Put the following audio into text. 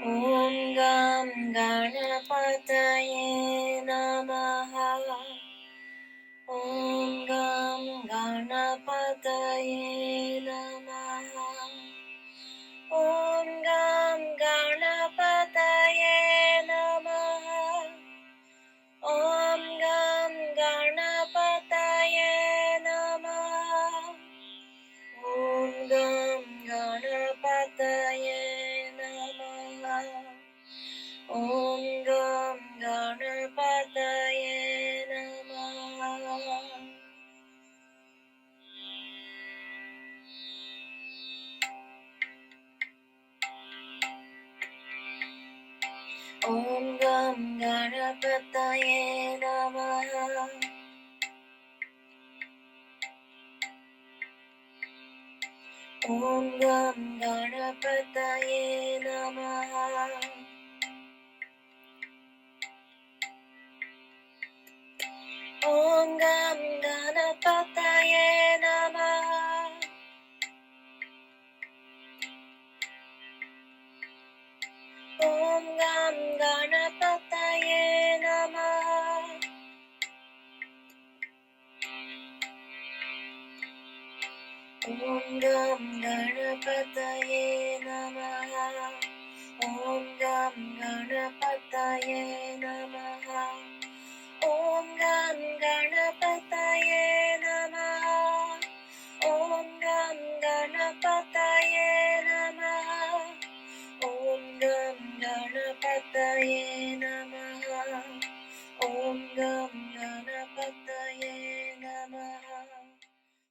ॐ गं गणपतये नमः। ॐ गं गणपतये नमः। ॐ गं गणपतये नमः। ॐ गं गणपतये नमः। ॐ गं गणपतये नमः। ॐ गं गणपतये नमः। ॐ गं गणपतये नमः। ॐ गं गणपतये नमः। ॐ गं गणपतये नमः। ॐ गं गणपतये नमः। ॐ गं गणपतये नमः। ॐ गं गणपतये नमः। ॐ गं गणपतये नमः। ॐ गं गणपतये नमः। ॐ गं गणपतये नमः।